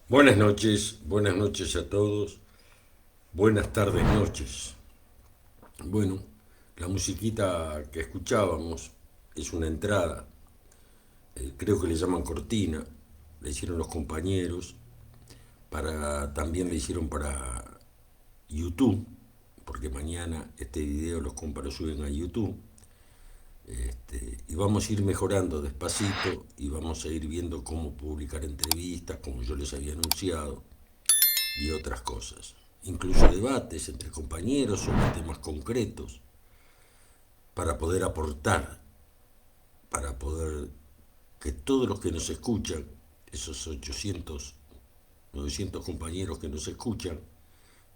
Buenas noches a todos, buenas tardes, noches. Bueno, la musiquita que escuchábamos es una entrada, creo que le llaman cortina, le hicieron los compañeros, también le hicieron para YouTube, porque mañana este video lo suben a YouTube. Y vamos a ir mejorando despacito y vamos a ir viendo cómo publicar entrevistas, como yo les había anunciado y otras cosas. Incluso debates entre compañeros sobre temas concretos para poder aportar, para poder que todos los que nos escuchan, esos 800, 900 compañeros que nos escuchan,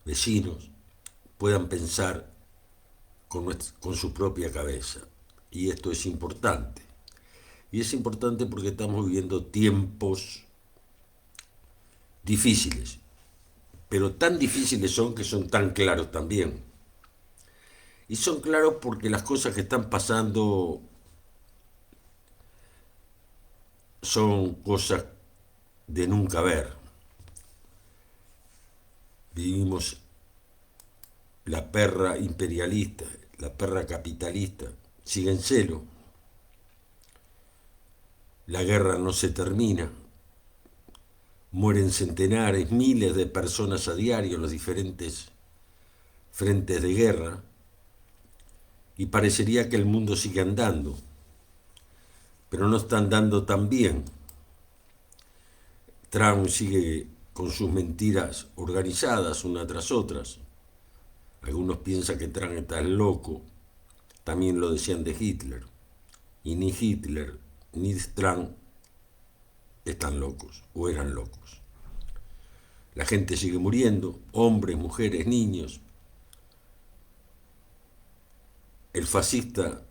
vecinos, puedan pensar con su propia cabeza. Y esto es importante. Y es importante porque estamos viviendo tiempos difíciles, pero tan difíciles son que son tan claros también. Y son claros porque las cosas que están pasando son cosas de nunca ver. Vivimos la perra imperialista, la perra capitalista, sigue en celo, la guerra no se termina, mueren centenares, miles de personas a diario en los diferentes frentes de guerra y parecería que el mundo sigue andando, pero no está andando tan bien. Trump sigue con sus mentiras organizadas una tras otras. Algunos piensan que Trump está loco, también lo decían de Hitler. Y ni Hitler ni Trump están locos o eran locos. La gente sigue muriendo, hombres, mujeres, niños. El fascista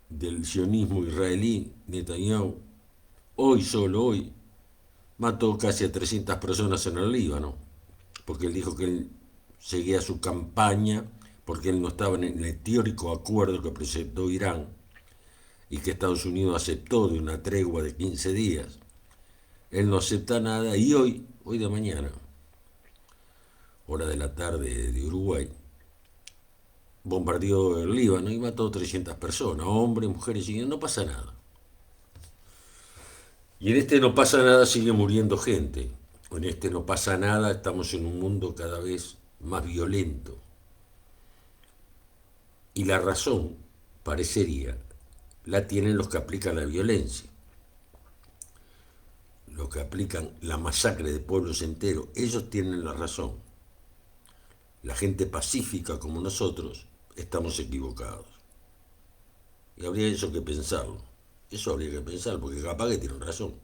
del sionismo israelí, Netanyahu, solo hoy, mató casi a 300 personas en el Líbano, porque él dijo que él seguía su campaña, porque él no estaba en el teórico acuerdo que presentó Irán y que Estados Unidos aceptó de una tregua de 15 días. Él no acepta nada y hoy de mañana, hora de la tarde de Uruguay, bombardeó el Líbano y mató 300 personas, hombres, mujeres y niños, no pasa nada. Y en este no pasa nada sigue muriendo gente. En este no pasa nada estamos en un mundo cada vez más violento. Y la razón, parecería, la tienen los que aplican la violencia, los que aplican la masacre de pueblos enteros. Ellos tienen la razón. La gente pacífica como nosotros estamos equivocados. Y habría eso que pensarlo. Eso habría que pensar, porque capaz que tienen razón.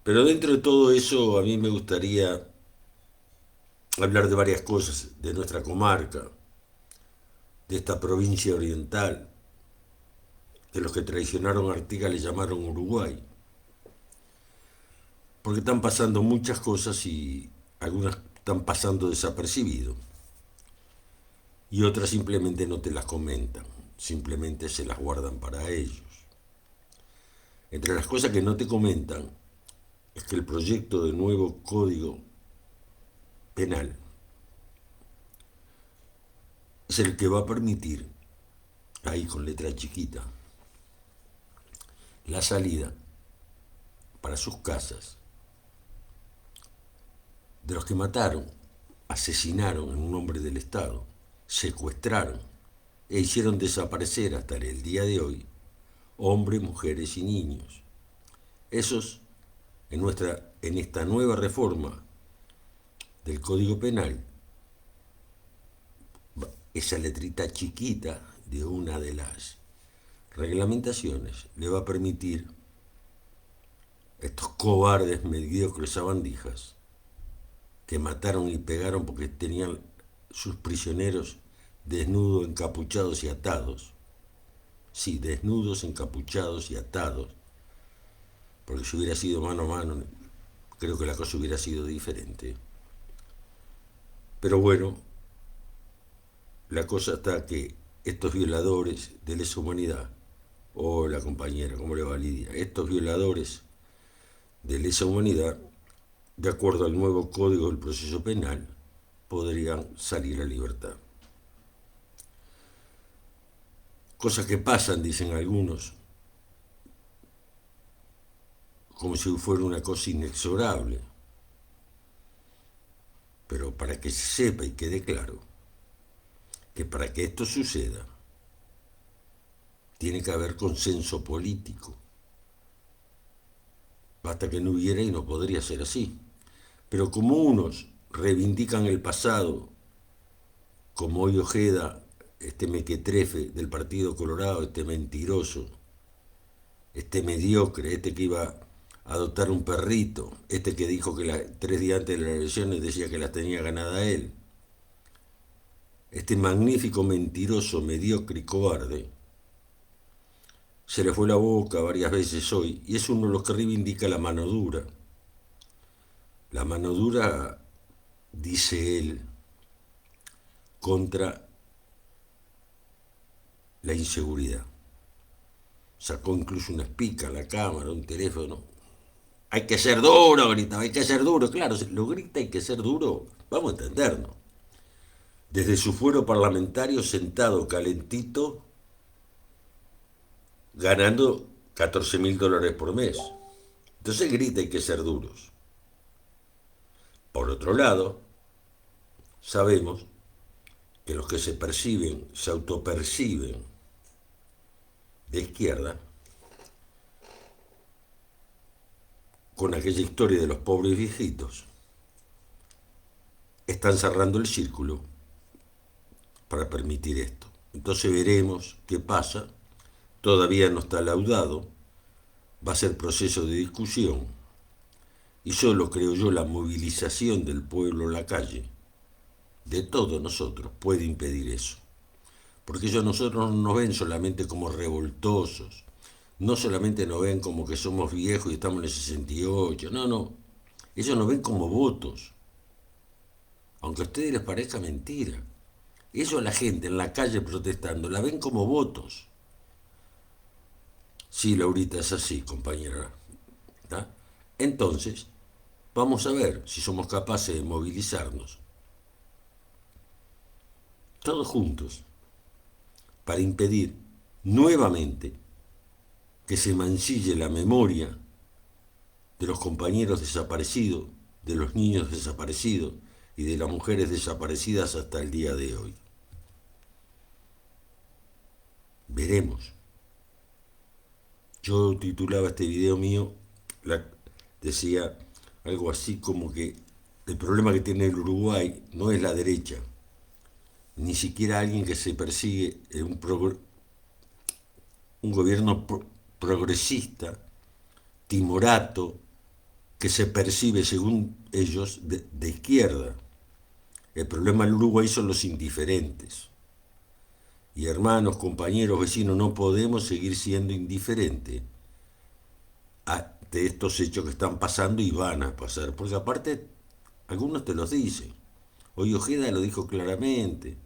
Pero dentro de todo eso, a mí me gustaría hablar de varias cosas, de nuestra comarca, de esta provincia oriental, de los que traicionaron a Artigas le llamaron Uruguay. Porque están pasando muchas cosas y algunas están pasando desapercibido. Y otras simplemente no te las comentan, simplemente se las guardan para ellos. Entre las cosas que no te comentan es que el proyecto de nuevo código penal es el que va a permitir, ahí con letra chiquita, la salida para sus casas de los que mataron, asesinaron en nombre del Estado, secuestraron e hicieron desaparecer hasta el día de hoy hombres, mujeres y niños. Esos, en esta nueva reforma del Código Penal, esa letrita chiquita de una de las reglamentaciones le va a permitir a estos cobardes, mediocres sabandijas que mataron y pegaron porque tenían sus prisioneros desnudos, encapuchados y atados. Sí, desnudos, encapuchados y atados. Porque si hubiera sido mano a mano, creo que la cosa hubiera sido diferente. Pero bueno, la cosa está que estos violadores de lesa humanidad, hola compañera, ¿cómo le va Lidia? Estos violadores de lesa humanidad, de acuerdo al nuevo Código del Proceso Penal, podrían salir a libertad. Cosas que pasan, dicen algunos, como si fuera una cosa inexorable. Pero para que se sepa y quede claro que para que esto suceda, tiene que haber consenso político. Basta que no hubiera y no podría ser así. Pero como unos reivindican el pasado, como hoy Ojeda, este mequetrefe del Partido Colorado, este mentiroso, este mediocre, este que iba a adoptar un perrito, este que dijo que 3 días antes de las elecciones decía que las tenía ganada él, este magnífico mentiroso, mediocre y cobarde, se le fue la boca varias veces hoy, y es uno de los que reivindica la mano dura. La mano dura, dice él, contra la inseguridad. Sacó incluso una espica a la cámara, un teléfono. Hay que ser duro, grita, hay que ser duro. Claro, lo grita, hay que ser duro, vamos a entendernos. Desde su fuero parlamentario, sentado calentito, ganando $14.000 por mes. Entonces grita, hay que ser duros. Por otro lado, sabemos que los que se autoperciben de izquierda, con aquella historia de los pobres viejitos, están cerrando el círculo para permitir esto. Entonces veremos qué pasa. Todavía no está laudado, va a ser proceso de discusión, y solo, creo yo, la movilización del pueblo en la calle, de todos nosotros, puede impedir eso. Porque ellos nosotros no nos ven solamente como revoltosos, no solamente nos ven como que somos viejos y estamos en el 68, no, ellos nos ven como votos, aunque a ustedes les parezca mentira. Ellos, la gente en la calle protestando, la ven como votos. Sí, Laurita, es así, compañera. ¿Tá? Entonces, vamos a ver si somos capaces de movilizarnos todos juntos para impedir nuevamente que se mancille la memoria de los compañeros desaparecidos, de los niños desaparecidos y de las mujeres desaparecidas hasta el día de hoy. Veremos. Yo titulaba este video mío, decía algo así como que el problema que tiene el Uruguay no es la derecha, ni siquiera alguien que se persigue en un gobierno progresista, timorato, que se percibe, según ellos, de izquierda. El problema del Uruguay son los indiferentes. Y hermanos, compañeros, vecinos, no podemos seguir siendo indiferentes de estos hechos que están pasando y van a pasar. Porque aparte, algunos te los dicen. Hoy Ojeda lo dijo claramente.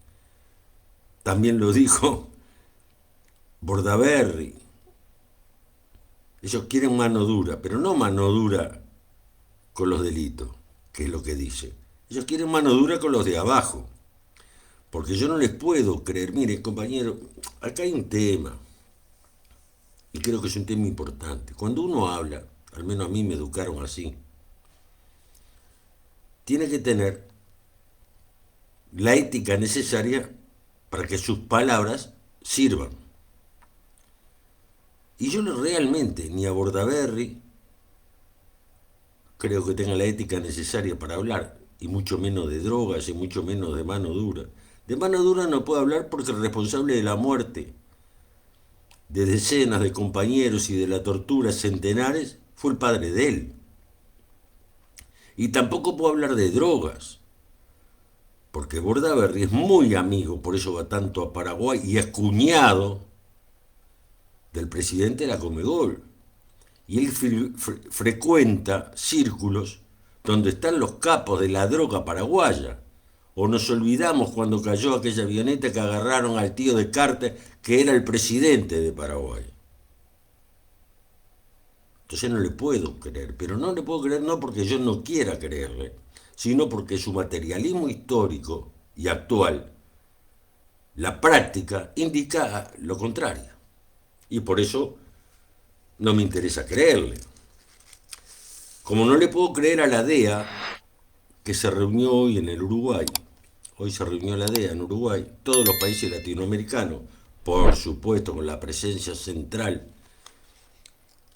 También lo dijo Bordaberry. Ellos quieren mano dura, pero no mano dura con los delitos, que es lo que dice. Ellos quieren mano dura con los de abajo. Porque yo no les puedo creer. Mire, compañero, acá hay un tema, y creo que es un tema importante. Cuando uno habla, al menos a mí me educaron así, tiene que tener la ética necesaria para que sus palabras sirvan. Y yo realmente, ni a Bordaberry creo que tenga la ética necesaria para hablar, y mucho menos de drogas, y mucho menos de mano dura. De mano dura no puedo hablar porque el responsable de la muerte de decenas de compañeros y de la tortura centenares fue el padre de él. Y tampoco puedo hablar de drogas, porque Bordaberry es muy amigo, por eso va tanto a Paraguay, y es cuñado del presidente de la Comegol. Y él frecuenta círculos donde están los capos de la droga paraguaya. O nos olvidamos cuando cayó aquella avioneta que agarraron al tío de Carter, que era el presidente de Paraguay. Entonces no le puedo creer, pero no le puedo creer no porque yo no quiera creerle, sino porque su materialismo histórico y actual, la práctica, indica lo contrario. Y por eso no me interesa creerle. Como no le puedo creer a la DEA, que se reunió hoy en el Uruguay, hoy se reunió la DEA en Uruguay, todos los países latinoamericanos, por supuesto con la presencia central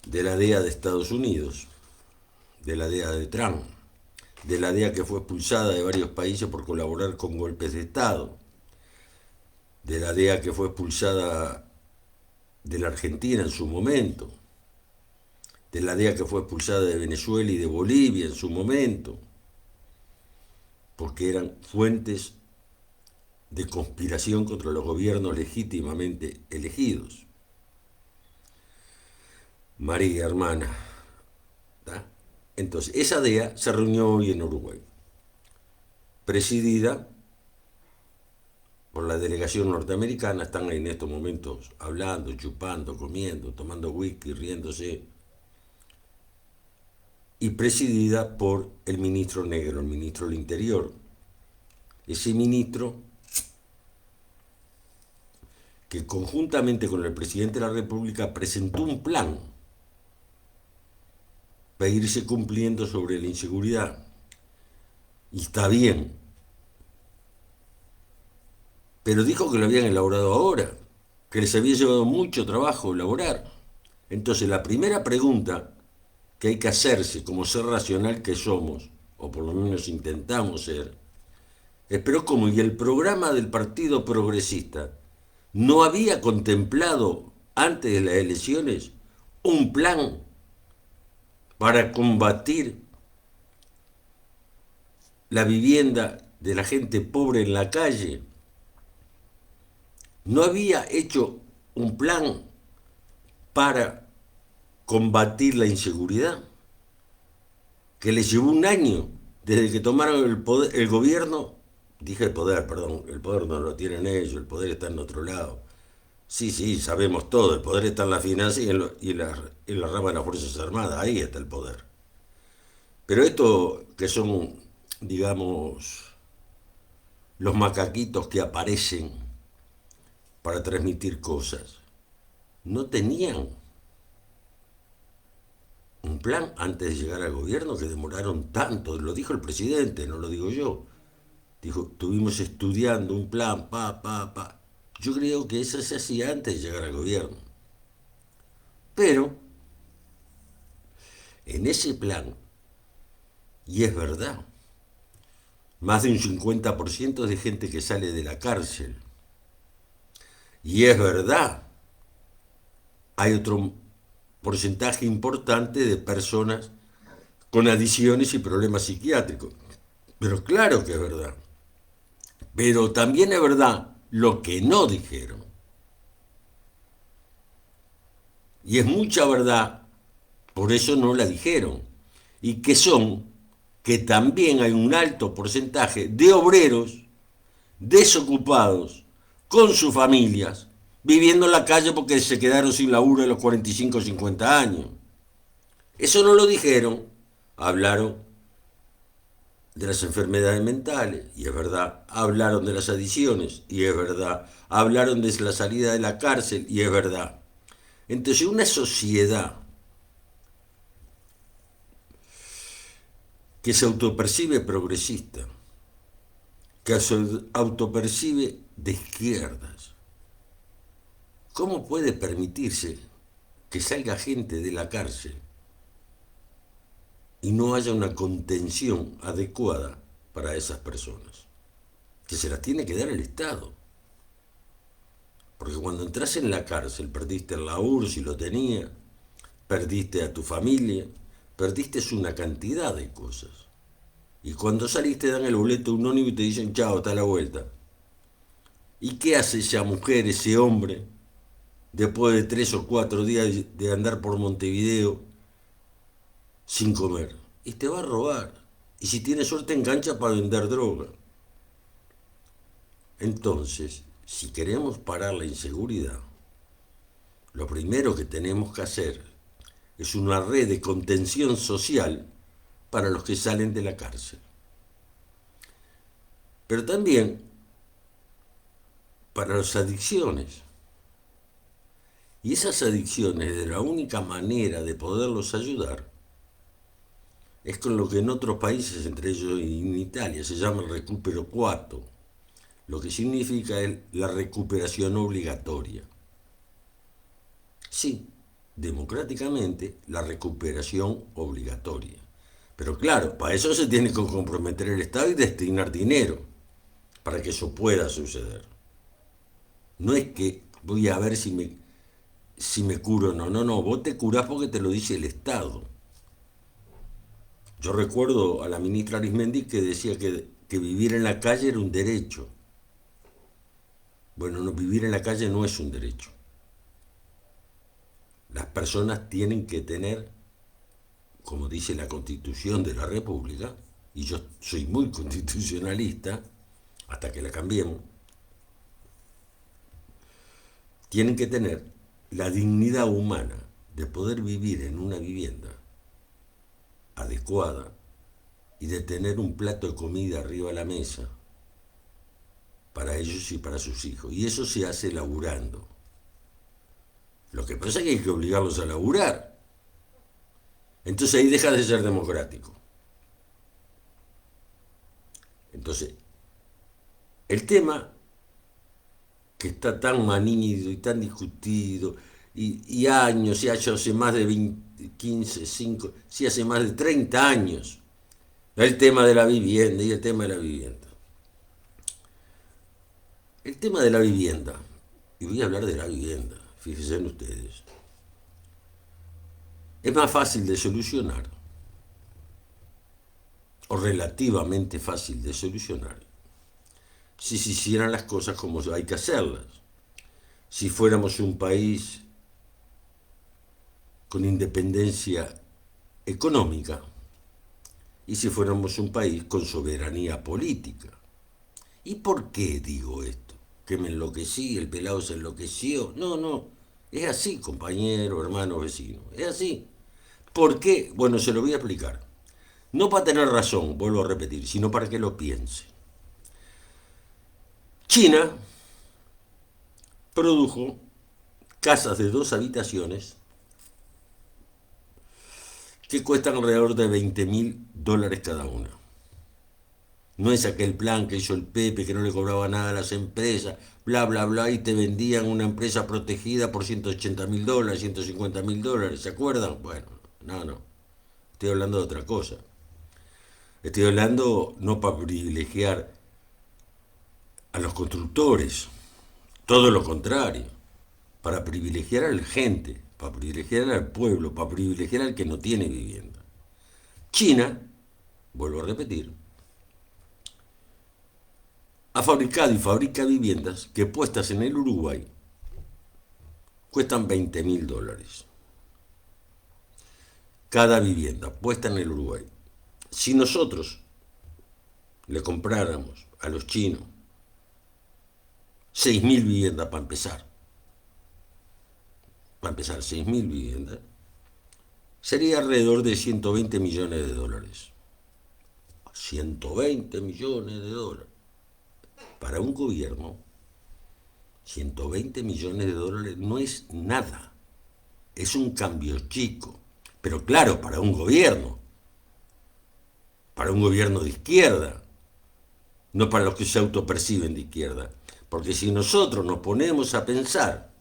de la DEA de Estados Unidos, de la DEA de Trump, de la DEA que fue expulsada de varios países por colaborar con golpes de Estado, de la DEA que fue expulsada de la Argentina en su momento, de la DEA que fue expulsada de Venezuela y de Bolivia en su momento, porque eran fuentes de conspiración contra los gobiernos legítimamente elegidos. María, hermana. ¿Tá? Entonces, esa DEA se reunió hoy en Uruguay, presidida por la delegación norteamericana. Están en estos momentos hablando, chupando, comiendo, tomando whisky, riéndose, y presidida por el ministro negro, el ministro del Interior. Ese ministro que conjuntamente con el presidente de la República presentó un plan para irse cumpliendo sobre la inseguridad. Y está bien. Pero dijo que lo habían elaborado ahora, que les había llevado mucho trabajo elaborar. Entonces la primera pregunta que hay que hacerse como ser racional que somos, o por lo menos intentamos ser, es pero ¿cómo? ¿Y el programa del Partido Progresista no había contemplado antes de las elecciones un plan para combatir la vivienda de la gente pobre en la calle? ¿No había hecho un plan para combatir la inseguridad? Que les llevó un año desde que tomaron el gobierno. Dije el poder, perdón, el poder no lo tienen ellos, el poder está en otro lado. Sí, sí, sabemos todo, el poder está en la finanza y en la rama de las Fuerzas Armadas, ahí está el poder. Pero esto que son, digamos, los macaquitos que aparecen para transmitir cosas, no tenían un plan antes de llegar al gobierno, que demoraron tanto, lo dijo el presidente, no lo digo yo. Dijo, estuvimos estudiando un plan, pa. Yo creo que eso se hacía antes de llegar al gobierno. Pero, en ese plan, y es verdad, más de un 50% de gente que sale de la cárcel. Y es verdad, hay otro porcentaje importante de personas con adicciones y problemas psiquiátricos. Pero claro que es verdad. Pero también es verdad lo que no dijeron. Y es mucha verdad, por eso no la dijeron. Y que también hay un alto porcentaje de obreros desocupados con sus familias, viviendo en la calle porque se quedaron sin laburo a los 45 o 50 años. Eso no lo dijeron, hablaron de las enfermedades mentales, y es verdad, hablaron de las adicciones, y es verdad, hablaron de la salida de la cárcel, y es verdad. Entonces una sociedad que se autopercibe progresista, que se autopercibe de izquierdas, ¿cómo puede permitirse que salga gente de la cárcel y no haya una contención adecuada para esas personas? Que se las tiene que dar el Estado. Porque cuando entras en la cárcel, perdiste el laburo si lo tenía, perdiste a tu familia, perdiste una cantidad de cosas. Y cuando saliste dan el boleto de un ónibus y te dicen, chao, hasta la vuelta. ¿Y qué hace esa mujer, ese hombre, después de 3 o 4 días de andar por Montevideo sin comer? Y te va a robar. Y si tiene suerte engancha para vender droga. Entonces, si queremos parar la inseguridad, lo primero que tenemos que hacer es una red de contención social para los que salen de la cárcel. Pero también para las adicciones. Y esas adicciones, de la única manera de poderlos ayudar, es con lo que en otros países, entre ellos en Italia, se llama el recupero coatto, lo que significa la recuperación obligatoria. Sí, democráticamente, la recuperación obligatoria. Pero claro, para eso se tiene que comprometer el Estado y destinar dinero para que eso pueda suceder. No es que voy a ver si me curo o no. No, vos te curás porque te lo dice el Estado. Yo recuerdo a la ministra Arismendi que decía que vivir en la calle era un derecho. Bueno, no, vivir en la calle no es un derecho. Las personas tienen que tener, como dice la Constitución de la República, y yo soy muy constitucionalista, hasta que la cambiemos, tienen que tener la dignidad humana de poder vivir en una vivienda adecuada y de tener un plato de comida arriba de la mesa para ellos y para sus hijos. Y eso se hace laburando. Lo que pasa es que hay que obligarlos a laburar. Entonces ahí deja de ser democrático. Entonces, el tema que está tan manido y tan discutido, y años, y hace más de 20, 15, 5, sí, hace más de 30 años, el tema de la vivienda y el tema de la vivienda. El tema de la vivienda, y voy a hablar de la vivienda, fíjense en ustedes, es más fácil de solucionar, o relativamente fácil de solucionar, si se hicieran las cosas como hay que hacerlas. Si fuéramos un país con independencia económica y si fuéramos un país con soberanía política. ¿Y por qué digo esto? ¿Que me enloquecí, el pelado se enloqueció? No, es así, compañero, hermano, vecino, es así. ¿Por qué? Bueno, se lo voy a explicar. No para tener razón, vuelvo a repetir, sino para que lo piense. China produjo casas de 2 habitaciones que cuestan alrededor de $20.000 cada una. No es aquel plan que hizo el Pepe, que no le cobraba nada a las empresas, bla, bla, bla, y te vendían una empresa protegida por $180.000, $150.000, ¿se acuerdan? Bueno, no, estoy hablando de otra cosa. Estoy hablando no para privilegiar a los constructores, todo lo contrario, para privilegiar a la gente, para privilegiar al pueblo, para privilegiar al que no tiene vivienda. China, vuelvo a repetir, ha fabricado y fabrica viviendas que puestas en el Uruguay cuestan $20.000. Cada vivienda puesta en el Uruguay. Si nosotros le compráramos a los chinos 6.000 viviendas para empezar 6.000 viviendas, sería alrededor de $120 millones. 120 millones de dólares. Para un gobierno, 120 millones de dólares no es nada. Es un cambio chico. Pero claro, para un gobierno de izquierda, no para los que se autoperciben de izquierda. Porque si nosotros nos ponemos a pensar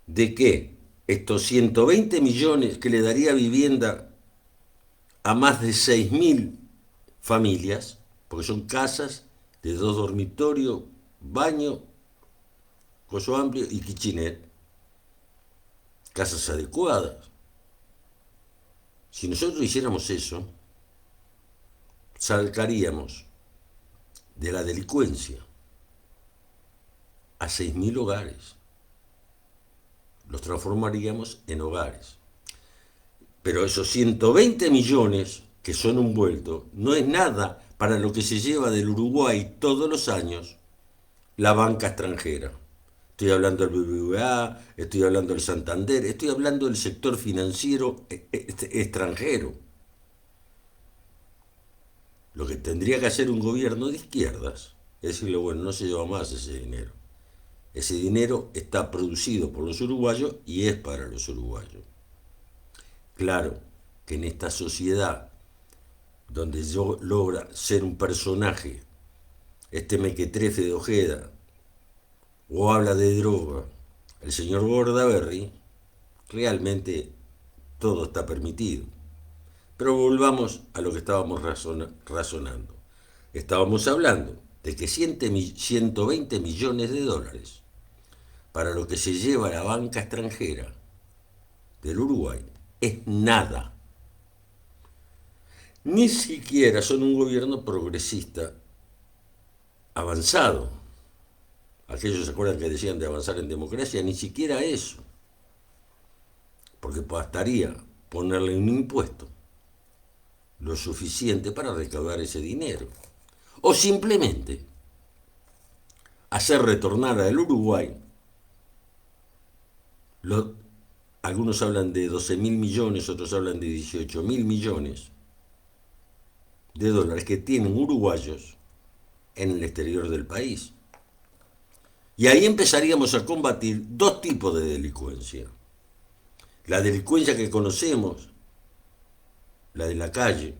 de que estos 120 millones que le daría vivienda a más de 6.000 familias, porque son casas de 2 dormitorios, baño, coso amplio y kitchenette, casas adecuadas. Si nosotros hiciéramos eso, sacaríamos de la delincuencia a 6.000 hogares. Los transformaríamos en hogares. Pero esos 120 millones que son un vuelto no es nada para lo que se lleva del Uruguay todos los años la banca extranjera. Estoy hablando del BBVA, estoy hablando del Santander, estoy hablando del sector financiero extranjero. Lo que tendría que hacer un gobierno de izquierdas es decirle, bueno, no se lleva más ese dinero. Ese dinero está producido por los uruguayos y es para los uruguayos. Claro que en esta sociedad donde yo logra ser un personaje, este mequetrefe de Ojeda, o habla de droga, el señor Bordaberry, realmente todo está permitido. Pero volvamos a lo que estábamos razonando. Estábamos hablando de que 120 millones de dólares para lo que se lleva la banca extranjera del Uruguay es nada. Ni siquiera son un gobierno progresista avanzado. Aquellos se acuerdan que decían de avanzar en democracia, ni siquiera eso. Porque bastaría ponerle un impuesto lo suficiente para recaudar ese dinero. O simplemente hacer retornar al Uruguay, algunos hablan de 12.000 millones, otros hablan de 18.000 millones de dólares que tienen uruguayos en el exterior del país. Y ahí empezaríamos a combatir dos tipos de delincuencia. La delincuencia que conocemos, la de la calle,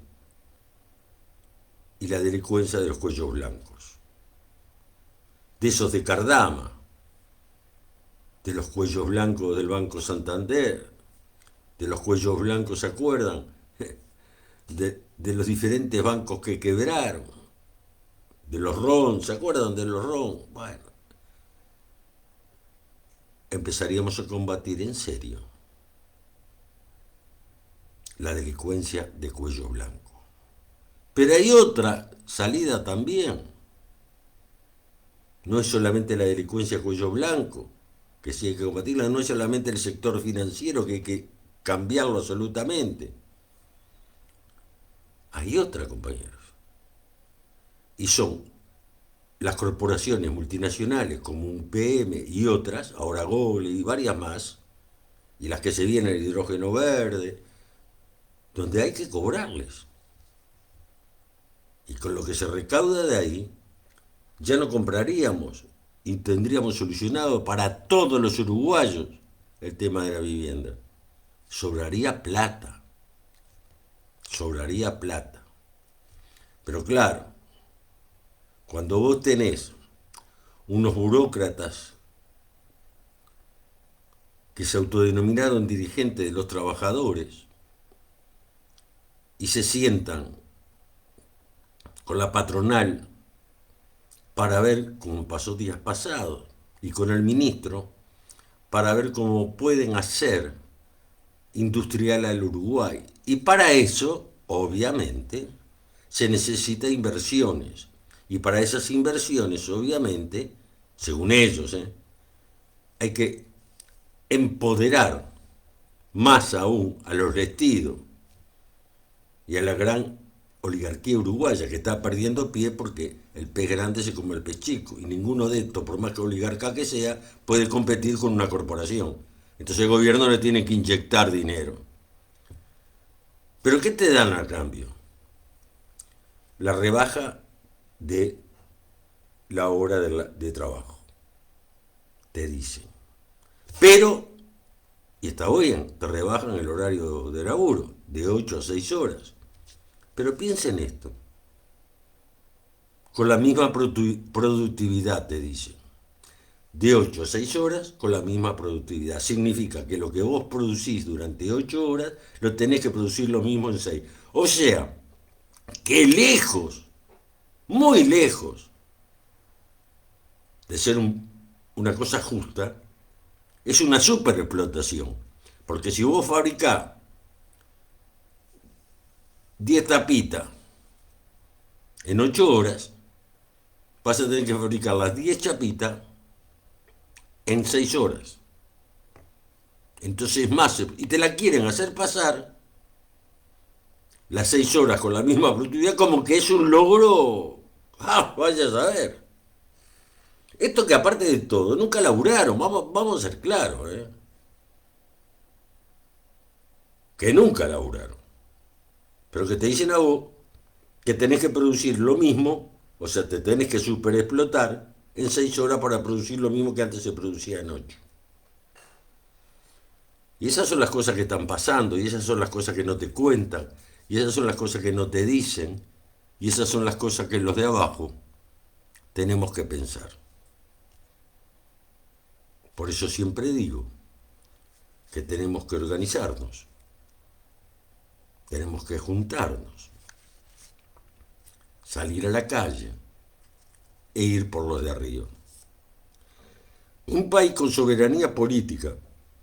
y la delincuencia de los cuellos blancos. De esos de Cardama, de los cuellos blancos del Banco Santander, de los cuellos blancos, ¿se acuerdan? De los diferentes bancos que quebraron, de los RON, ¿se acuerdan de los RON? Bueno, empezaríamos a combatir en serio la delincuencia de cuello blanco. Pero hay otra salida también. No es solamente la delincuencia cuello blanco, que sí hay que combatirla, no es solamente el sector financiero, que hay que cambiarlo absolutamente. Hay otra, compañeros. Y son las corporaciones multinacionales como un PM y otras, ahora Google y varias más, y las que se vienen, el hidrógeno verde, donde hay que cobrarles. Y con lo que se recauda de ahí, ya no compraríamos y tendríamos solucionado para todos los uruguayos el tema de la vivienda. Sobraría plata. Sobraría plata. Pero claro, cuando vos tenés unos burócratas que se autodenominaron dirigentes de los trabajadores y se sientan con la patronal para ver, como pasó días pasados, y con el ministro, para ver cómo pueden hacer industrial al Uruguay. Y para eso, obviamente, se necesita inversiones. Y para esas inversiones, obviamente, según ellos, hay que empoderar más aún a los vestidos y a la gran oligarquía uruguaya que está perdiendo pie porque el pez grande se come el pez chico y ninguno de estos, por más que oligarca que sea, puede competir con una corporación. Entonces el gobierno le tiene que inyectar dinero. ¿Pero qué te dan a cambio? La rebaja de la hora de trabajo, te dicen. Pero, y está bien, te rebajan el horario de laburo de 8 a 6 horas. Pero piensen esto, con la misma productividad te dicen, de 8 a 6 horas con la misma productividad. Significa que lo que vos producís durante 8 horas lo tenés que producir lo mismo en 6. O sea, que lejos, muy lejos de ser una cosa justa, es una superexplotación. Porque si vos fabricás 10 tapitas en 8 horas, vas a tener que fabricar las 10 chapitas en 6 horas. Entonces más, y te la quieren hacer pasar las 6 horas con la misma productividad como que es un logro, vaya a saber. Esto que aparte de todo, nunca laburaron, vamos a ser claros, ¿eh? Que nunca laburaron. Pero que te dicen a vos que tenés que producir lo mismo, o sea, te tenés que superexplotar en 6 horas para producir lo mismo que antes se producía en 8. Y esas son las cosas que están pasando, y esas son las cosas que no te cuentan, y esas son las cosas que no te dicen, y esas son las cosas que los de abajo tenemos que pensar. Por eso siempre digo que tenemos que organizarnos, tenemos que juntarnos, salir a la calle e ir por los de arriba. Un país con soberanía política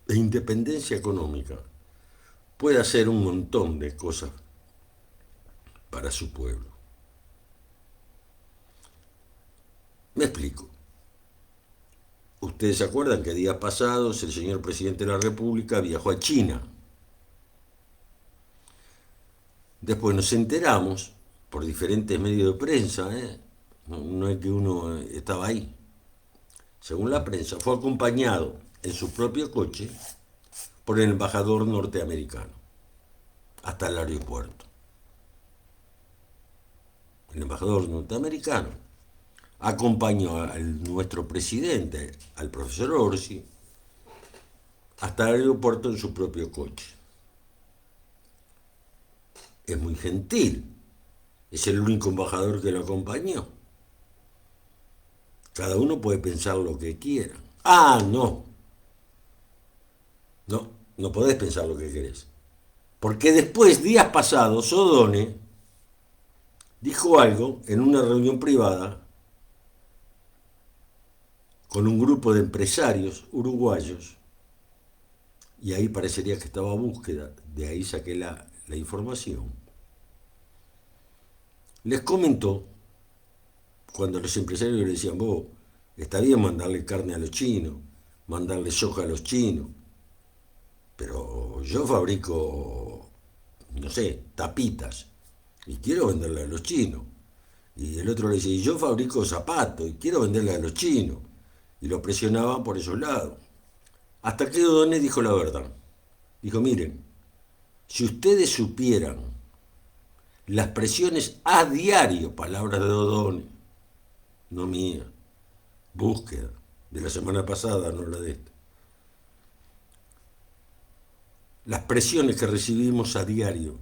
e independencia económica puede hacer un montón de cosas para su pueblo. Me explico. Ustedes se acuerdan que días pasados el señor presidente de la República viajó a China. Después nos enteramos por diferentes medios de prensa, no es que uno estaba ahí. Según la prensa, fue acompañado en su propio coche por el embajador norteamericano hasta el aeropuerto. El embajador norteamericano acompañó a nuestro presidente, al profesor Orsi, hasta el aeropuerto en su propio coche. Es muy gentil. Es el único embajador que lo acompañó. Cada uno puede pensar lo que quiera. Ah, no. No, no podés pensar lo que querés. Porque después, días pasados, O'Donnell dijo algo en una reunión privada con un grupo de empresarios uruguayos, y ahí parecería que estaba a búsqueda, de ahí saqué la información. Les comentó, cuando los empresarios le decían, vos, está bien mandarle carne a los chinos, mandarle soja a los chinos, pero yo fabrico, no sé, tapitas, y quiero venderle a los chinos. Y el otro le decía, y yo fabrico zapatos, y quiero venderle a los chinos. Y lo presionaban por esos lados. Hasta que O'Donnell dijo la verdad. Dijo, miren, si ustedes supieran las presiones a diario, palabras de O'Donnell, no mía, búsqueda, de la semana pasada, no la de esta. Las presiones que recibimos a diario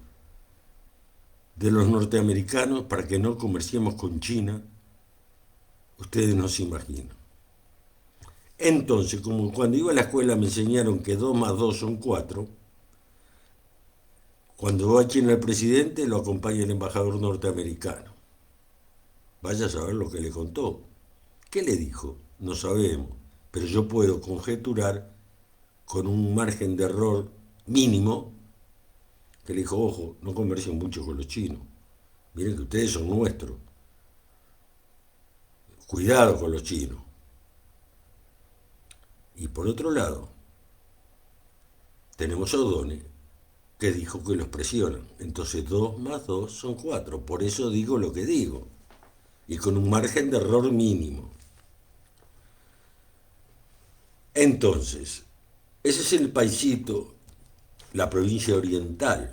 de los norteamericanos para que no comerciemos con China, ustedes no se imaginan. Entonces, como cuando iba a la escuela me enseñaron que 2 más 2 son 4, cuando va a China el presidente lo acompaña el embajador norteamericano. Vaya a saber lo que le contó. ¿Qué le dijo? No sabemos, pero yo puedo conjeturar con un margen de error mínimo que le dijo, ojo, no comercien mucho con los chinos. Miren que ustedes son nuestros. Cuidado con los chinos. Y por otro lado, tenemos a O'Donnell, que dijo que los presionan. Entonces 2 más 2 son 4. Por eso digo lo que digo. Y con un margen de error mínimo. Entonces, ese es el paisito, la provincia oriental,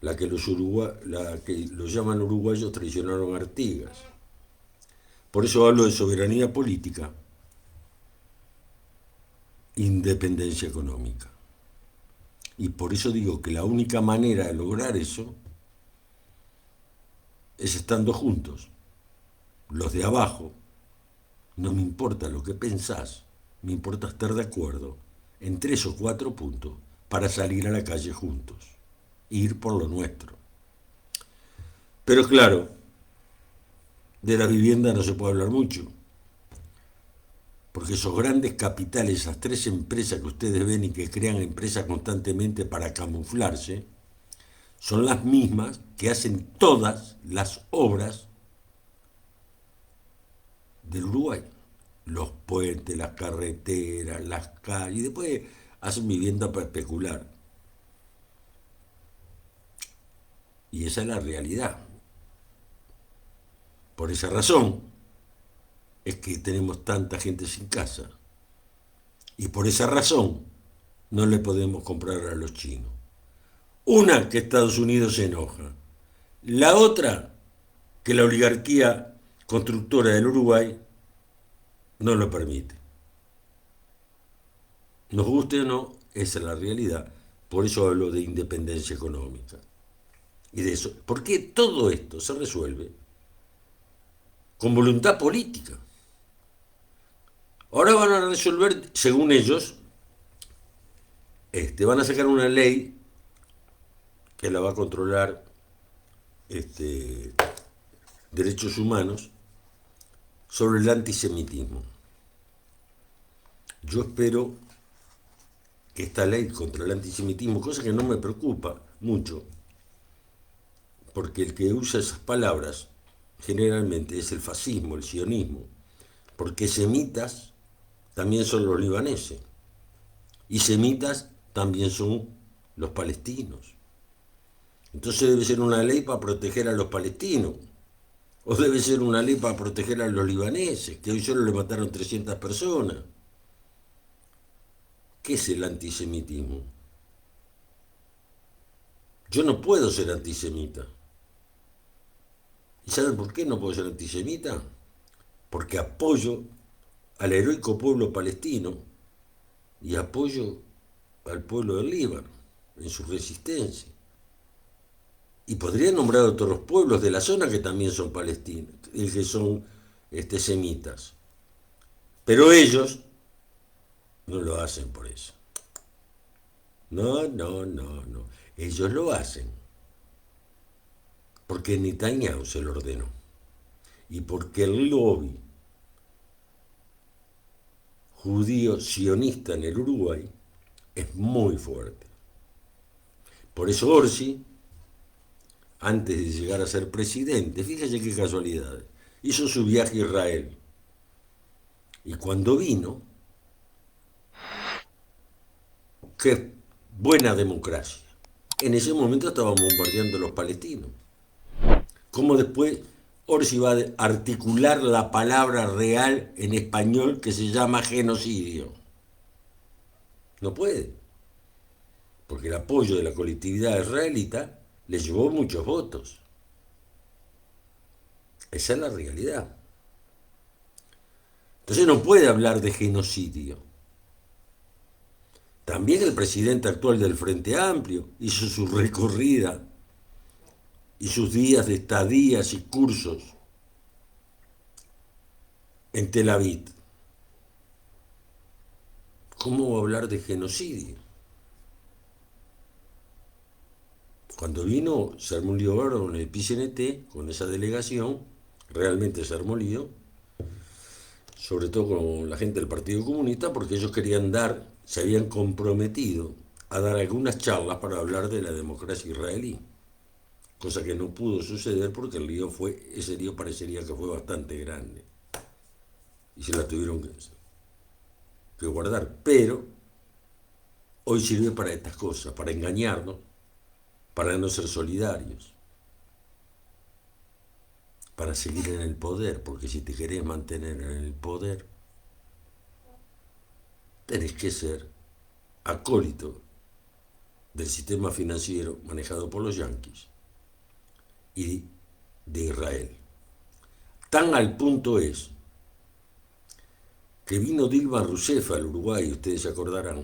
la que los llaman uruguayos traicionaron a Artigas. Por eso hablo de soberanía política, independencia económica. Y por eso digo que la única manera de lograr eso es estando juntos. Los de abajo, no me importa lo que pensás, me importa estar de acuerdo en 3 o 4 puntos para salir a la calle juntos, ir por lo nuestro. Pero claro, de la vivienda no se puede hablar mucho, porque esos grandes capitales, esas 3 empresas que ustedes ven y que crean empresas constantemente para camuflarse, son las mismas que hacen todas las obras del Uruguay. Los puentes, las carreteras, las calles, y después hacen vivienda para especular. Y esa es la realidad. Por esa razón, es que tenemos tanta gente sin casa. Y por esa razón no le podemos comprar a los chinos. Una, que Estados Unidos se enoja. La otra, que la oligarquía constructora del Uruguay no lo permite. Nos guste o no, esa es la realidad. Por eso hablo de independencia económica. Y de eso. Porque todo esto se resuelve con voluntad política. Ahora van a resolver, según ellos, van a sacar una ley que la va a controlar derechos humanos sobre el antisemitismo. Yo espero que esta ley contra el antisemitismo, cosa que no me preocupa mucho, porque el que usa esas palabras generalmente es el fascismo, el sionismo, porque semitas también son los libaneses y semitas también son los palestinos. Entonces debe ser una ley para proteger a los palestinos, o debe ser una ley para proteger a los libaneses, que hoy solo le mataron 300 personas. ¿Qué es el antisemitismo? Yo no puedo ser antisemita. ¿Y saben por qué no puedo ser antisemita? Porque apoyo al heroico pueblo palestino y apoyo al pueblo del Líbano en su resistencia. Y podría nombrar otros pueblos de la zona que también son palestinos, que son semitas. Pero ellos no lo hacen por eso. No, no, no, no. Ellos lo hacen porque Netanyahu se lo ordenó. Y porque el lobby judío sionista en el Uruguay es muy fuerte. Por eso Orsi, antes de llegar a ser presidente, fíjese qué casualidad, hizo su viaje a Israel. Y cuando vino, qué buena democracia. En ese momento estaban bombardeando a los palestinos. ¿Cómo después Orsi va a articular la palabra real en español que se llama genocidio? No puede. Porque el apoyo de la colectividad israelita le llevó muchos votos. Esa es la realidad. Entonces no puede hablar de genocidio. También el presidente actual del Frente Amplio hizo su recorrida y sus días de estadías y cursos en Tel Aviv. ¿Cómo va a hablar de genocidio? Cuando vino, se armó un lío bárbaro en el PCNT, con esa delegación, realmente se armó lío, sobre todo con la gente del Partido Comunista, porque ellos querían se habían comprometido a dar algunas charlas para hablar de la democracia israelí, cosa que no pudo suceder porque ese lío parecería que fue bastante grande y se la tuvieron que guardar, pero hoy sirve para estas cosas, para engañarnos, para no ser solidarios, para seguir en el poder, porque si te querés mantener en el poder, tenés que ser acólito del sistema financiero manejado por los yanquis y de Israel. Tan al punto es que vino Dilma Rousseff al Uruguay, ustedes se acordarán.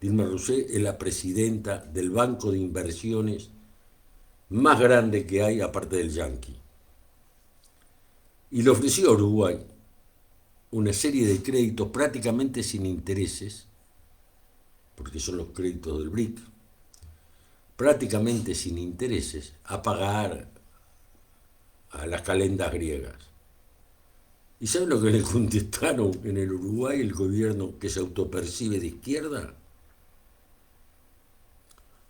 Dilma Rousseff es la presidenta del banco de inversiones más grande que hay aparte del yanqui. Y le ofreció a Uruguay una serie de créditos prácticamente sin intereses, porque son los créditos del BRIC, prácticamente sin intereses, a pagar a las calendas griegas. ¿Y saben lo que le contestaron en el Uruguay el gobierno que se autopercibe de izquierda?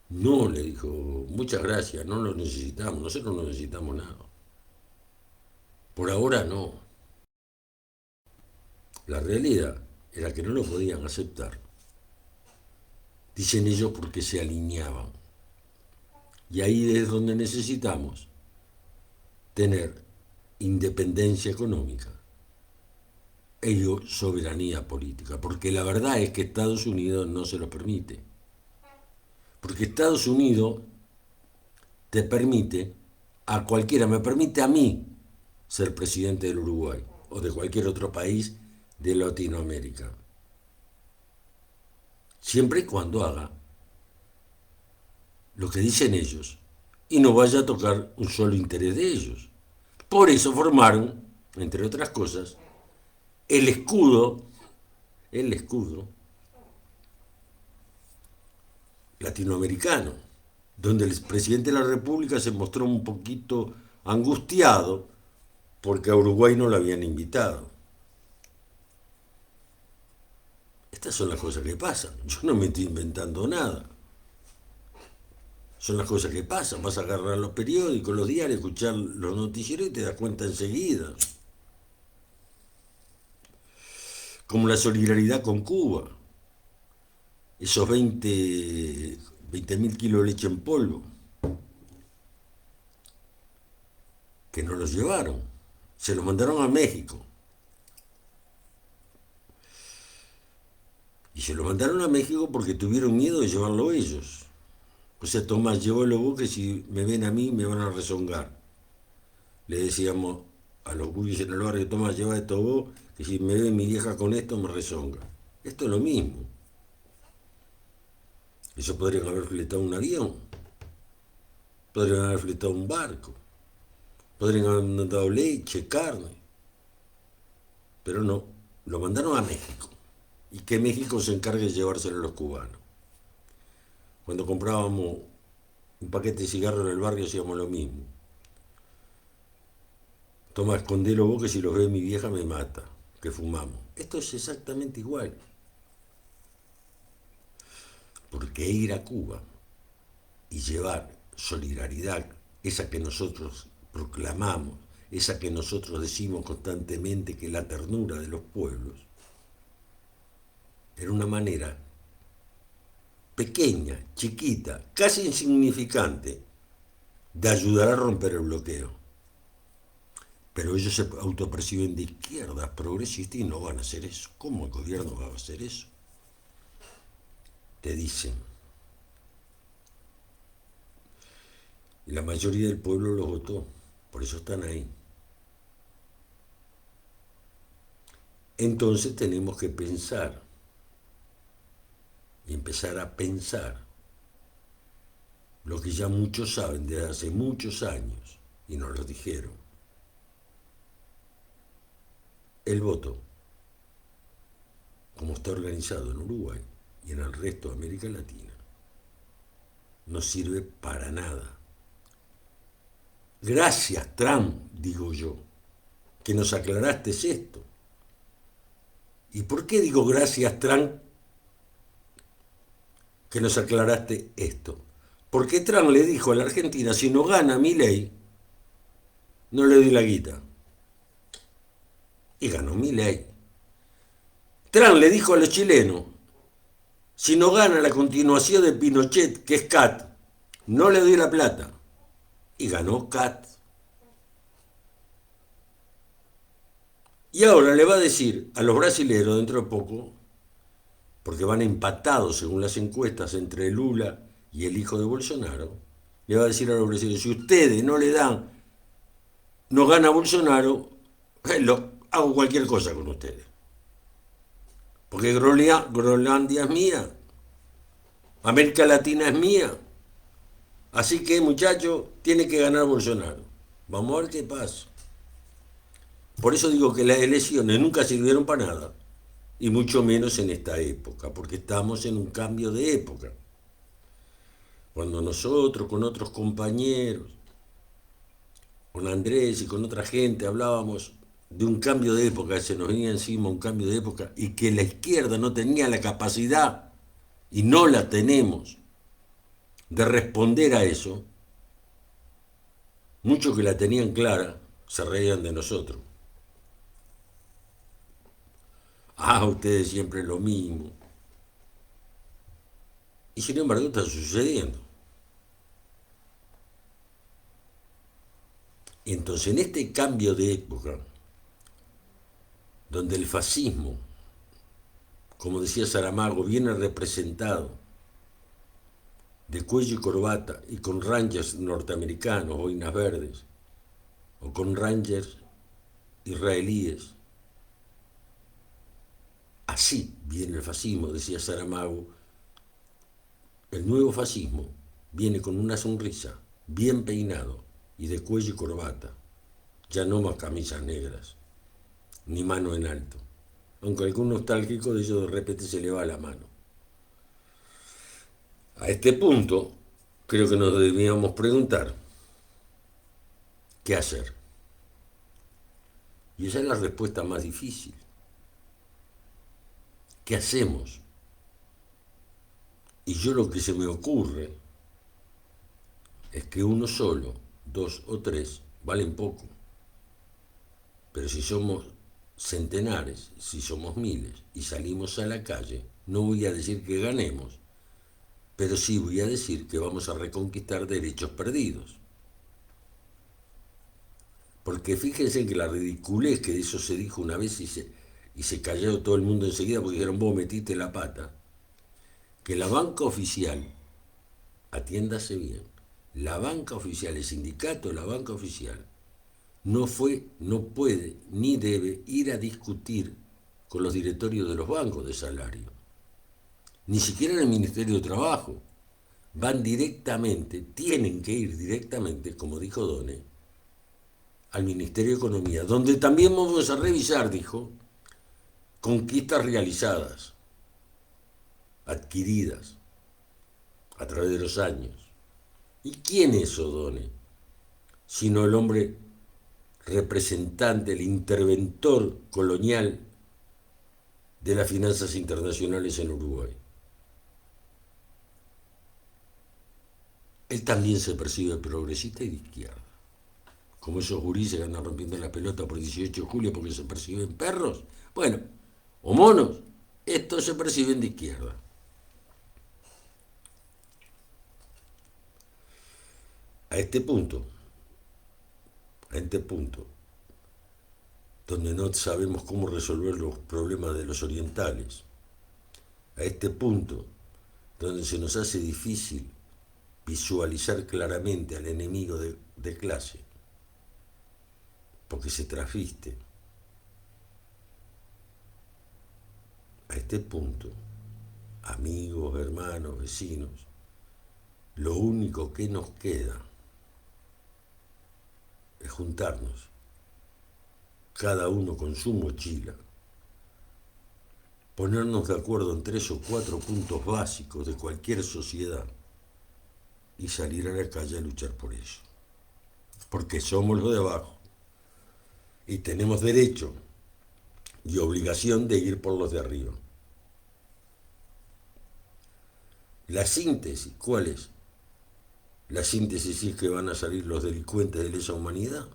No, le dijo, muchas gracias, no lo necesitamos, nosotros no necesitamos nada. Por ahora no. La realidad era que no lo podían aceptar. Dicen ellos porque se alineaban. Y ahí es donde necesitamos tener independencia económica ello soberanía política, porque la verdad es que Estados Unidos no se lo permite. Porque Estados Unidos te permite a cualquiera, me permite a mí ser presidente del Uruguay o de cualquier otro país de Latinoamérica, siempre y cuando haga lo que dicen ellos y no vaya a tocar un solo interés de ellos. Por eso formaron, entre otras cosas, el escudo latinoamericano, donde el presidente de la República se mostró un poquito angustiado porque a Uruguay no lo habían invitado. Estas son las cosas que pasan. Yo no me estoy inventando nada. Son las cosas que pasan. Vas a agarrar los periódicos, los diarios, escuchar los noticieros y te das cuenta enseguida. Como la solidaridad con Cuba. Esos 20.000 kilos de leche en polvo que no los llevaron. Se los mandaron a México. Y se los mandaron a México porque tuvieron miedo de llevarlo ellos. O sea, Tomás, llévalo vos que si me ven a mí me van a rezongar. Le decíamos a los gurios en el barrio, Tomás, lleva esto vos, que si me ve mi vieja con esto me rezonga. Esto es lo mismo. Eso podrían haber fletado un avión, podrían haber fletado un barco, podrían haber mandado leche, carne, pero no, lo mandaron a México. Y que México se encargue de llevárselo a los cubanos. Cuando comprábamos un paquete de cigarros en el barrio hacíamos lo mismo. Toma, escondelo vos que si los ve mi vieja me mata, que fumamos. Esto es exactamente igual. Porque ir a Cuba y llevar solidaridad, esa que nosotros proclamamos, esa que nosotros decimos constantemente que es la ternura de los pueblos, era una manera pequeña, chiquita, casi insignificante, de ayudar a romper el bloqueo. Pero ellos se autoperciben de izquierdas, progresistas, y no van a hacer eso. ¿Cómo el gobierno va a hacer eso? Te dicen. Y la mayoría del pueblo los votó, por eso están ahí. Entonces tenemos que pensar, y empezar a pensar, lo que ya muchos saben desde hace muchos años, y nos lo dijeron. El voto, como está organizado en Uruguay y en el resto de América Latina, no sirve para nada. Gracias, Trump, digo yo, que nos aclaraste esto. ¿Y por qué digo gracias, Trump, que nos aclaraste esto? Porque Trump le dijo a la Argentina, si no gana Milei, no le doy la guita. Y ganó Milei. Trump le dijo a los chilenos, si no gana la continuación de Pinochet, que es CAT, no le doy la plata. Y ganó CAT. Y ahora le va a decir a los brasileros dentro de poco, porque van empatados según las encuestas entre Lula y el hijo de Bolsonaro, le va a decir a los brasileños, si ustedes no le dan, no gana Bolsonaro, hago cualquier cosa con ustedes. Porque Groenlandia es mía, América Latina es mía. Así que, muchachos, tiene que ganar Bolsonaro. Vamos a ver qué pasa. Por eso digo que las elecciones nunca sirvieron para nada, y mucho menos en esta época, porque estamos en un cambio de época. Cuando nosotros, con otros compañeros, con Andrés y con otra gente, hablábamos de un cambio de época, se nos venía encima un cambio de época, y que la izquierda no tenía la capacidad, y no la tenemos, de responder a eso, muchos que la tenían clara se reían de nosotros. Ah, ustedes siempre lo mismo. Y sin embargo está sucediendo. Entonces, en este cambio de época, donde el fascismo, como decía Saramago, viene representado de cuello y corbata y con rangers norteamericanos, boinas verdes, o con rangers israelíes. Así viene el fascismo, decía Saramago. El nuevo fascismo viene con una sonrisa, bien peinado y de cuello y corbata. Ya no más camisas negras, ni mano en alto. Aunque algún nostálgico de ellos de repente se le va la mano. A este punto, creo que nos debíamos preguntar, ¿qué hacer? Y esa es la respuesta más difícil. ¿Qué hacemos? Y yo lo que se me ocurre es que uno solo, dos o tres, valen poco. Pero si somos centenares, si somos miles y salimos a la calle, no voy a decir que ganemos, pero sí voy a decir que vamos a reconquistar derechos perdidos. Porque fíjense que la ridiculez que de eso se dijo una vez y se calló todo el mundo enseguida porque dijeron, vos metiste la pata, que la banca oficial, atiéndase bien, la banca oficial, el sindicato de la banca oficial, no puede ni debe ir a discutir con los directorios de los bancos de salario, ni siquiera en el Ministerio de Trabajo. Van directamente, tienen que ir directamente, como dijo Done, al Ministerio de Economía, donde también vamos a revisar, dijo, conquistas realizadas, adquiridas a través de los años. ¿Y quién es O'Donnell? Sino el hombre representante, el interventor colonial de las finanzas internacionales en Uruguay. Él también se percibe progresista y de izquierda. Como esos gurises que andan rompiendo la pelota por 18 de julio porque se perciben perros. Bueno, o monos, estos se perciben de izquierda. A este punto, donde no sabemos cómo resolver los problemas de los orientales, a este punto, donde se nos hace difícil visualizar claramente al enemigo de clase, porque se trasviste. A este punto, amigos, hermanos, vecinos, lo único que nos queda es juntarnos, cada uno con su mochila, ponernos de acuerdo en 3 o 4 puntos básicos de cualquier sociedad y salir a la calle a luchar por eso. Porque somos los de abajo y tenemos derecho y obligación de ir por los de arriba. La síntesis, ¿cuál es? La síntesis es que van a salir los delincuentes de lesa humanidad,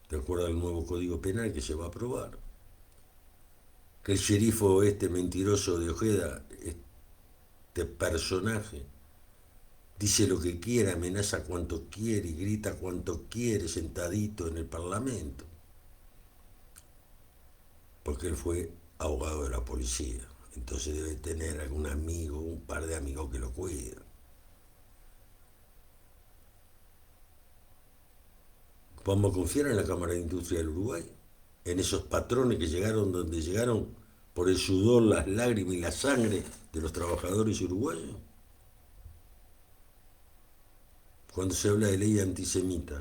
de acuerdo al nuevo Código Penal que se va a aprobar. Que el sheriff este mentiroso de Ojeda, este personaje, dice lo que quiere, amenaza cuanto quiere y grita cuanto quiere sentadito en el Parlamento. Porque él fue abogado de la policía, entonces debe tener algún amigo, un par de amigos que lo cuidan. ¿Vamos a confiar en la Cámara de Industria del Uruguay? En esos patrones que llegaron donde llegaron por el sudor, las lágrimas y la sangre de los trabajadores uruguayos. Cuando se habla de ley antisemita,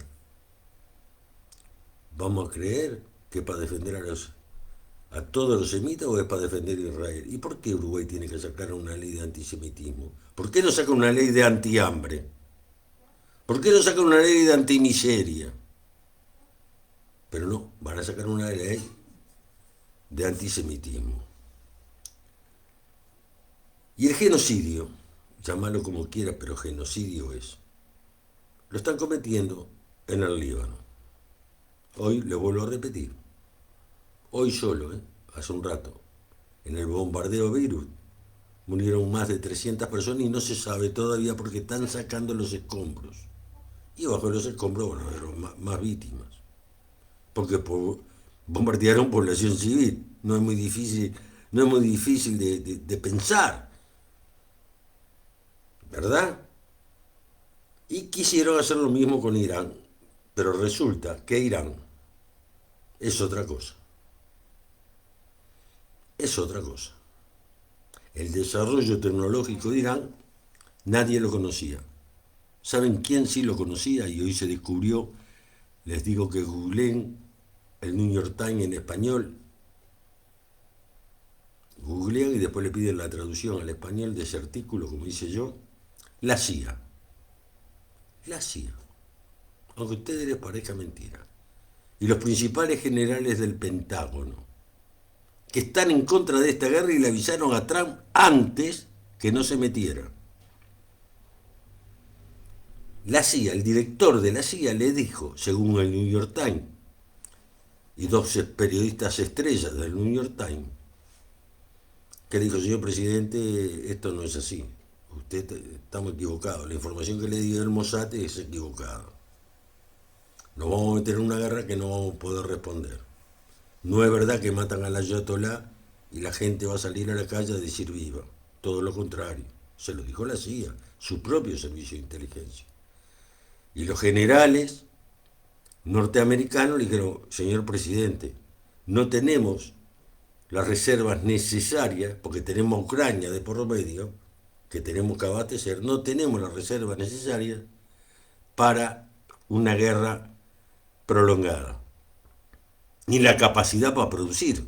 ¿vamos a creer que es para defender a todos los semitas o es para defender a Israel? ¿Y por qué Uruguay tiene que sacar una ley de antisemitismo? ¿Por qué no saca una ley de antihambre? ¿Por qué no saca una ley de antimiseria? Pero no, van a sacar una ley de antisemitismo. Y el genocidio, llámalo como quieras, pero genocidio es. Lo están cometiendo en el Líbano. Hoy le vuelvo a repetir. Hoy solo, hace un rato, en el bombardeo de Beirut, murieron más de 300 personas y no se sabe todavía porque están sacando los escombros. Y bajo los escombros, bueno, eran más víctimas. Porque bombardearon población civil. No es muy difícil, no es muy difícil de pensar, ¿verdad? Y quisieron hacer lo mismo con Irán, pero resulta que Irán es otra cosa, es otra cosa. El desarrollo tecnológico de Irán nadie lo conocía. ¿Saben quién sí lo conocía? Y hoy se descubrió, les digo que googleen el New York Times en español, googlean y después le piden la traducción al español de ese artículo, como hice yo, la CIA. La CIA. Aunque a ustedes les parezca mentira. Y los principales generales del Pentágono, que están en contra de esta guerra y le avisaron a Trump antes que no se metiera. La CIA, el director de la CIA le dijo, según el New York Times, y dos periodistas estrellas del New York Times, que le dijo, señor presidente, esto no es así. Usted estamos equivocados. La información que le dio el Mossad es equivocada. Nos vamos a meter en una guerra que no vamos a poder responder. No es verdad que matan al ayatolá y la gente va a salir a la calle a decir viva. Todo lo contrario. Se lo dijo la CIA, su propio servicio de inteligencia. Y los generales norteamericanos le dijeron, señor presidente, no tenemos las reservas necesarias, porque tenemos a Ucrania de por medio, que tenemos que abastecer, no tenemos las reservas necesarias para una guerra prolongada, ni la capacidad para producir,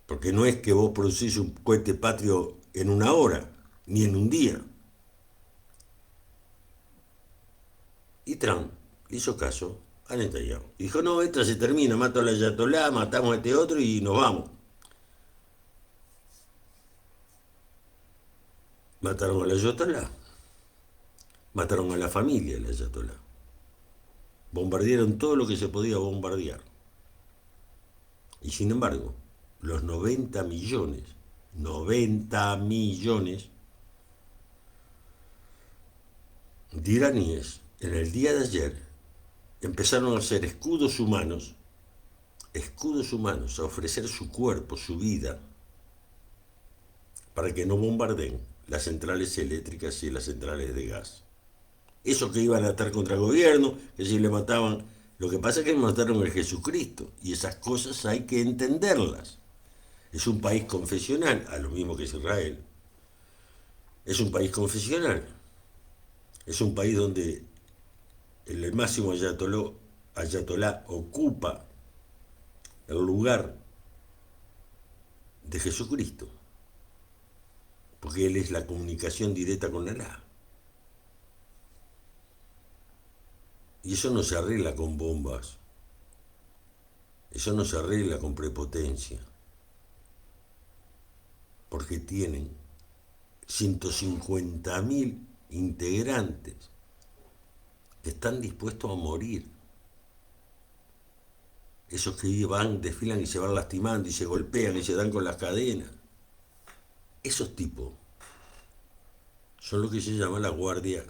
porque no es que vos producís un cohete patrio en una hora, ni en un día. Y Trump hizo caso a Netanyahu. Dijo, no, esta se termina, mato a la ayatolá, matamos a este otro y nos vamos. Mataron a la ayatolá, mataron a la familia de la ayatolá. Bombardearon todo lo que se podía bombardear. Y sin embargo, los 90 millones de iraníes en el día de ayer empezaron a hacer escudos humanos, a ofrecer su cuerpo, su vida, para que no bombardeen las centrales eléctricas y las centrales de gas. Eso que iban a estar contra el gobierno, que si le mataban. Lo que pasa es que mataron a Jesucristo, y esas cosas hay que entenderlas. Es un país confesional, a lo mismo que es Israel. Es un país confesional. Es un país donde el máximo ayatolá ocupa el lugar de Jesucristo, porque él es la comunicación directa con Alá. Y eso no se arregla con bombas, eso no se arregla con prepotencia, porque tienen 150.000 integrantes que están dispuestos a morir. Esos que van, desfilan y se van lastimando y se golpean y se dan con las cadenas. Esos tipos son lo que se llama la guardia,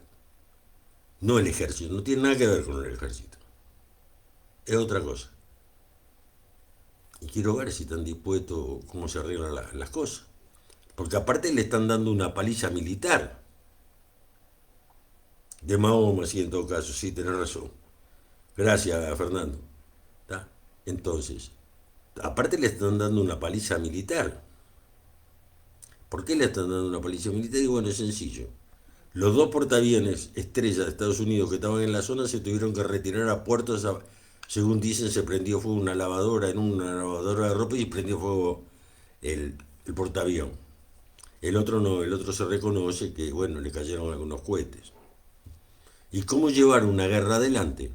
no el ejército, no tiene nada que ver con el ejército. Es otra cosa. Y quiero ver si están dispuestos, cómo se arreglan las cosas. Porque aparte le están dando una paliza militar. De Mahoma, sí, en todo caso, sí, tenés razón. Gracias, Fernando. ¿Tá? Entonces, aparte le están dando una paliza militar. ¿Por qué le están dando una paliza militar? Y bueno, es sencillo. Los dos portaaviones estrellas de Estados Unidos que estaban en la zona se tuvieron que retirar a puertos. Según dicen, se prendió fuego una lavadora en una lavadora de ropa y prendió fuego el portaavión. El otro no, el otro se reconoce que, bueno, le cayeron algunos cohetes. ¿Y cómo llevar una guerra adelante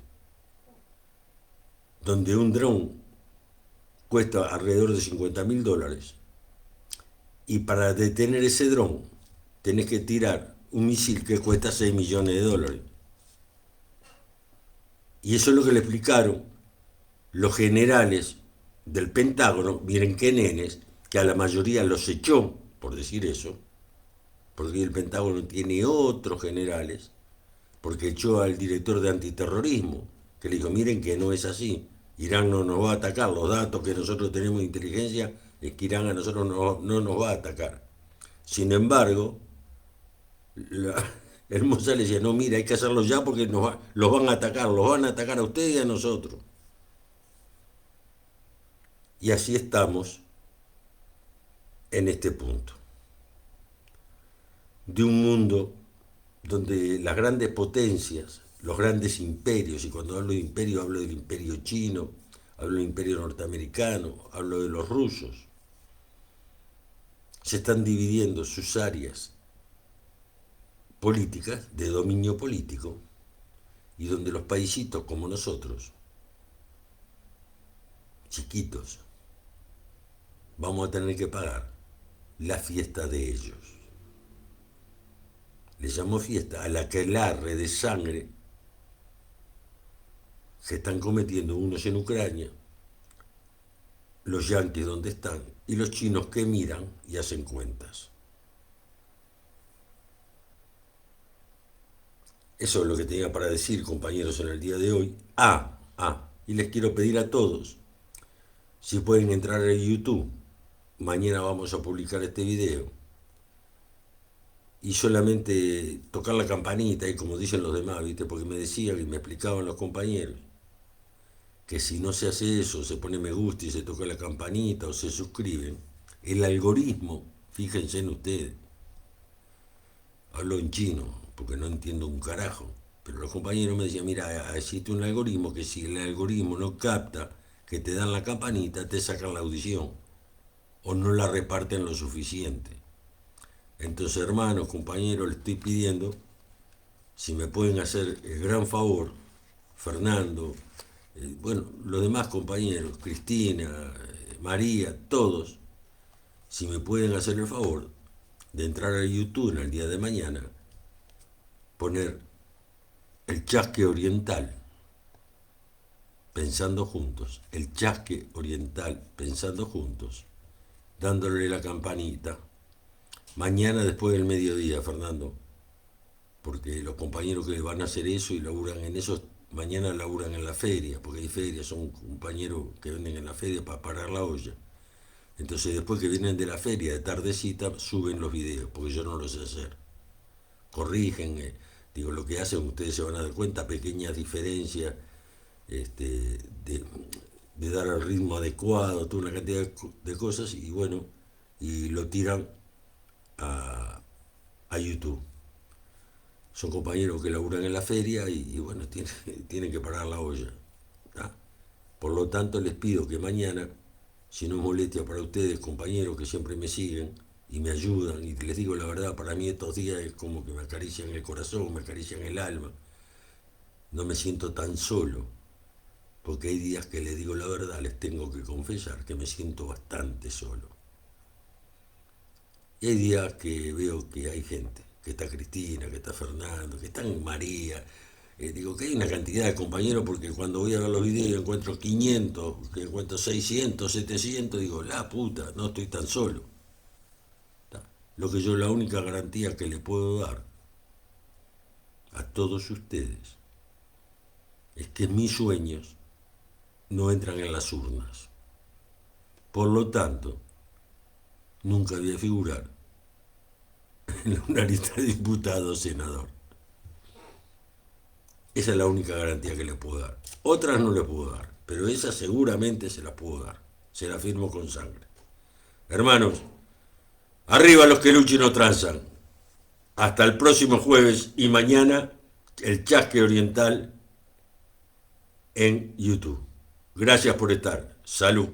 donde un dron cuesta alrededor de $50.000 y para detener ese dron tenés que tirar un misil que cuesta $6 millones? Y eso es lo que le explicaron los generales del Pentágono. Miren qué nenes, que a la mayoría los echó, por decir eso, porque el Pentágono tiene otros generales, porque echó al director de antiterrorismo, que le dijo, miren que no es así, Irán no nos va a atacar. Los datos que nosotros tenemos de inteligencia es que Irán a nosotros no nos va a atacar. Sin embargo, la, Hermosa le decía, no, mira, hay que hacerlo ya porque los van a atacar a ustedes y a nosotros. Y así estamos en este punto. De un mundo donde las grandes potencias, los grandes imperios, y cuando hablo de imperio hablo del imperio chino, hablo del imperio norteamericano, hablo de los rusos, se están dividiendo sus áreas políticas de dominio político y donde los paisitos como nosotros, chiquitos, vamos a tener que pagar la fiesta de ellos. Le llamo fiesta a la aquelarre de sangre se están cometiendo unos en Ucrania, los yanquis donde están y los chinos que miran y hacen cuentas. Eso es lo que tenía para decir, compañeros, en el día de hoy. Y les quiero pedir a todos, si pueden entrar a YouTube, mañana vamos a publicar este video, y solamente tocar la campanita, y como dicen los demás, ¿viste? Porque me decían y me explicaban los compañeros, que si no se hace eso, se pone me gusta y se toca la campanita o se suscriben, el algoritmo, fíjense en ustedes, hablo en chino, porque no entiendo un carajo, pero los compañeros me decían, mira, existe un algoritmo que si el algoritmo no capta que te dan la campanita, te sacan la audición, o no la reparten lo suficiente. Entonces, hermanos, compañeros, les estoy pidiendo, si me pueden hacer el gran favor, Fernando, bueno, los demás compañeros, Cristina, María, todos, si me pueden hacer el favor de entrar a YouTube en el día de mañana, poner el chasque oriental, pensando juntos, el chasque oriental, pensando juntos, dándole la campanita, mañana después del mediodía, Fernando, porque los compañeros que van a hacer eso y laburan en eso, mañana laburan en la feria, porque hay ferias, son compañeros que venden en la feria para parar la olla. Entonces después que vienen de la feria de tardecita, suben los videos, porque yo no lo sé hacer. Corrigen, digo, lo que hacen, ustedes se van a dar cuenta, pequeñas diferencias, de dar el ritmo adecuado, toda una cantidad de cosas, y bueno, y lo tiran a YouTube. Son compañeros que laburan en la feria y bueno, tienen que parar la olla. ¿Tá? Por lo tanto, les pido que mañana, si no es molestia para ustedes, compañeros que siempre me siguen y me ayudan, y les digo la verdad, para mí estos días es como que me acarician el corazón, me acarician el alma. No me siento tan solo, porque hay días que les digo la verdad, les tengo que confesar que me siento bastante solo. Y hay días que veo que hay gente, que está Cristina, que está Fernando, que están María. Digo que hay una cantidad de compañeros porque cuando voy a ver los videos encuentro 500, que encuentro 600, 700, digo, la puta, no estoy tan solo. ¿Tá? Lo que yo, la única garantía que le puedo dar a todos ustedes es que mis sueños no entran en las urnas. Por lo tanto, nunca voy a figurar en una lista de diputado o senador. Esa es la única garantía que le puedo dar. Otras no le puedo dar, pero esa seguramente se la puedo dar. Se la firmo con sangre. Hermanos, arriba los que luchan y no transan. Hasta el próximo jueves y mañana el chasque oriental en YouTube. Gracias por estar. Salud.